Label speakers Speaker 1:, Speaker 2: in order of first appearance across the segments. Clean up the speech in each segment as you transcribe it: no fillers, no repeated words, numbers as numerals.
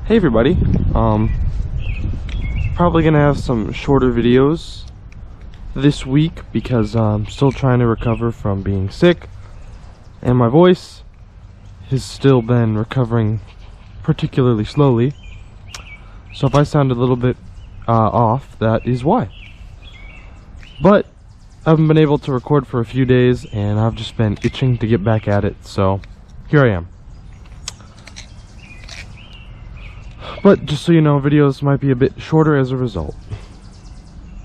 Speaker 1: Hey everybody, probably gonna have some shorter videos this week because I'm still trying to recover from being sick and my voice has still been recovering particularly slowly, so if I sound a little bit off, that is why. But I haven't been able to record for a few days and I've just been itching to get back at it, so here I am. But just so you know, videos might be a bit shorter as a result.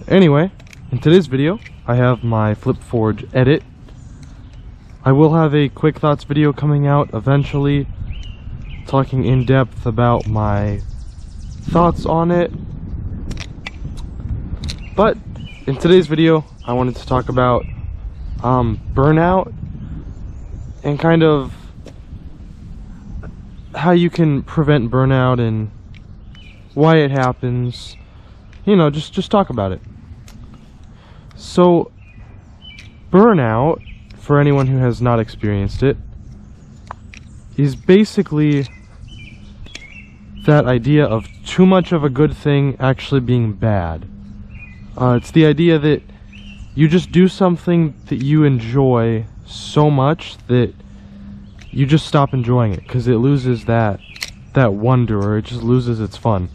Speaker 1: Anyway, in today's video, I have my FlipForge edit. I will have a quick thoughts video coming out eventually, talking in depth about my thoughts on it. But in today's video, I wanted to talk about burnout and kind of how you can prevent burnout and why it happens. You know, just talk about it. So, burnout, for anyone who has not experienced it, is basically that idea of too much of a good thing actually being bad. It's the idea that you just do something that you enjoy so much that you just stop enjoying it because it loses that wonder, or it just loses its fun.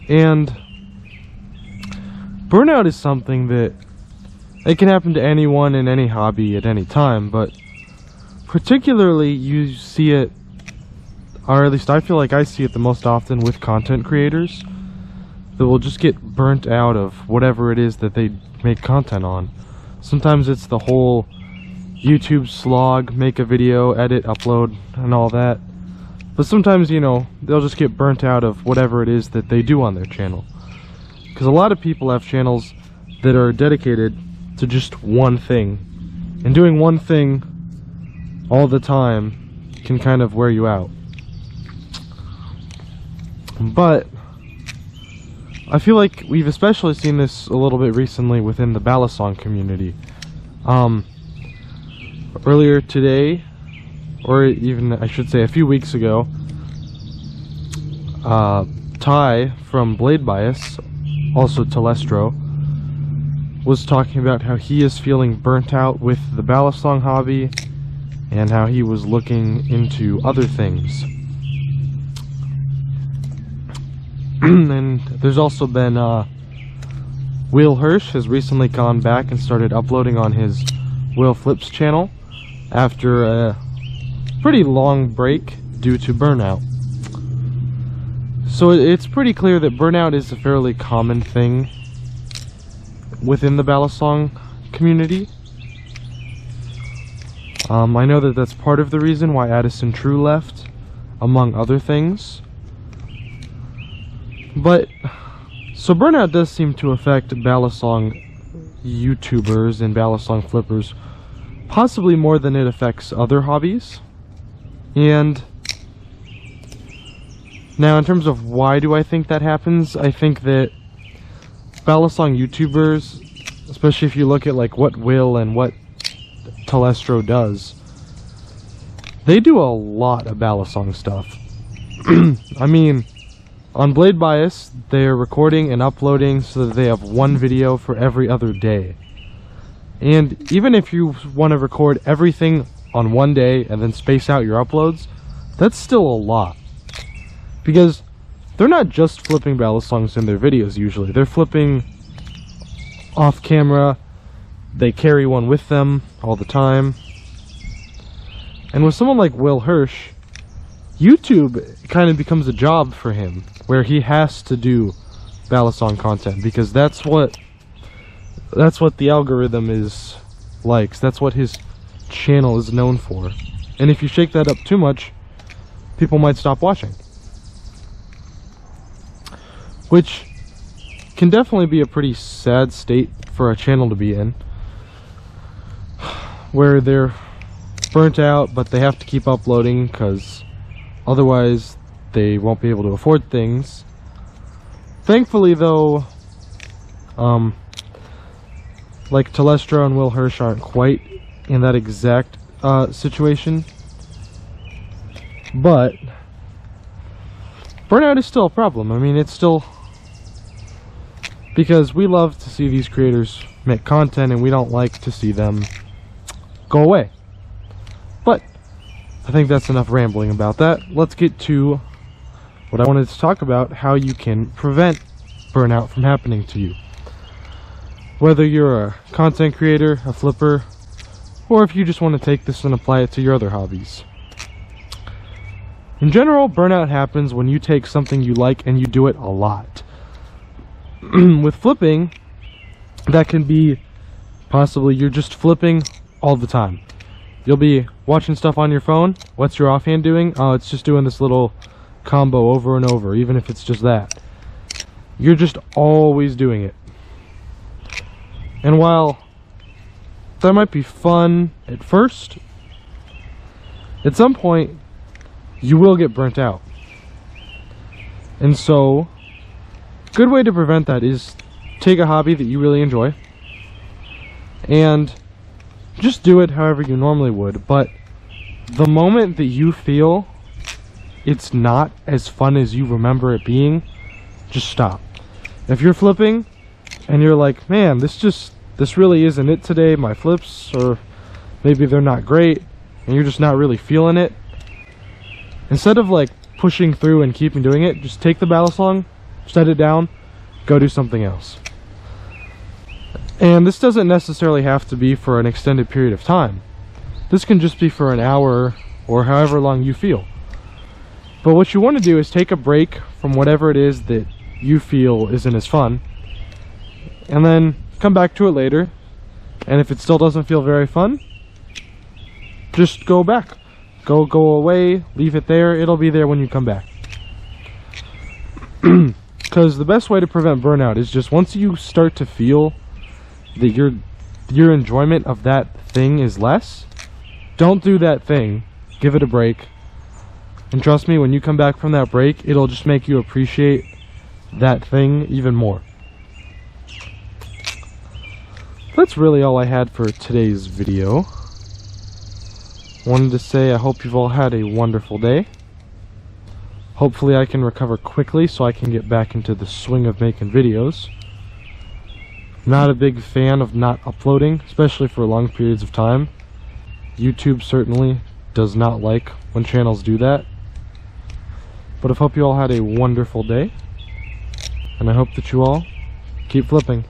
Speaker 1: And burnout is something that it can happen to anyone in any hobby at any time, but particularly you see it, or at least I feel like I see it the most often with content creators that will just get burnt out of whatever it is that they make content on. Sometimes it's the whole YouTube slog, make a video, edit, upload, and all that. But sometimes, you know, they'll just get burnt out of whatever it is that they do on their channel. Because a lot of people have channels that are dedicated to just one thing. And doing one thing all the time can kind of wear you out. But I feel like we've especially seen this a little bit recently within the balisong community. Earlier today, or even I should say a few weeks ago, Ty from Blade Bias, also Telestro, was talking about how he is feeling burnt out with the balisong hobby and how he was looking into other things. And there's also been Will Hirsch has recently gone back and started uploading on his Will Flips channel after a pretty long break due to burnout. So it's pretty clear that burnout is a fairly common thing within the balisong community. I know that that's part of the reason why Addison True left, among other things. But, so burnout does seem to affect balisong YouTubers and balisong flippers possibly more than it affects other hobbies. And now in terms of why do I think that happens, I think that balisong YouTubers, especially if you look at like what Will and what Telestro does, they do a lot of balisong stuff. I mean, on Blade Bias, they're recording and uploading so that they have one video for every other day. And even if you want to record everything on one day and then space out your uploads, that's still a lot. Because they're not just flipping balisongs in their videos usually. They're flipping off camera, they carry one with them all the time. And with someone like Will Hirsch, YouTube kind of becomes a job for him, where he has to do balisong content because that's what the algorithm is likes. That's what his channel is known for. And if you shake that up too much, people might stop watching. Which can definitely be a pretty sad state for a channel to be in, where they're burnt out but they have to keep uploading because otherwise they won't be able to afford things. Thankfully though, like Telestro and Will Hirsch aren't quite in that exact situation, but burnout is still a problem. I mean, it's still, because we love to see these creators make content and we don't like to see them go away. But I think that's enough rambling about that. Let's get to what I wanted to talk about, how you can prevent burnout from happening to you. Whether you're a content creator, a flipper, or if you just want to take this and apply it to your other hobbies. In general, burnout happens when you take something you like and you do it a lot. With flipping, that can be possibly you're just flipping all the time. You'll be watching stuff on your phone. What's your offhand doing? Oh, it's just doing this little combo over and over, even if it's just that. You're just always doing it. And while that might be fun at first, at some point you will get burnt out. And so, a good way to prevent that is take a hobby that you really enjoy and just do it however you normally would. But the moment that you feel it's not as fun as you remember it being, just stop. If you're flipping and you're like, man, this really isn't it today, my flips, or maybe they're not great, and you're just not really feeling it, instead of like pushing through and keeping doing it, just take the ballast long, set it down, go do something else. And this doesn't necessarily have to be for an extended period of time. This can just be for an hour or however long you feel. But what you want to do is take a break from whatever it is that you feel isn't as fun, and then come back to it later. And if it still doesn't feel very fun, just go back. Go away, leave it there. It'll be there when you come back. Because the best way to prevent burnout is just once you start to feel that your enjoyment of that thing is less, don't do that thing. Give it a break. And trust me, when you come back from that break, it'll just make you appreciate that thing even more. That's really all I had for today's video. Wanted to say I hope you've all had a wonderful day. Hopefully I can recover quickly so I can get back into the swing of making videos. Not a big fan of not uploading, especially for long periods of time. YouTube certainly does not like when channels do that. But I hope you all had a wonderful day, and I hope that you all keep flipping.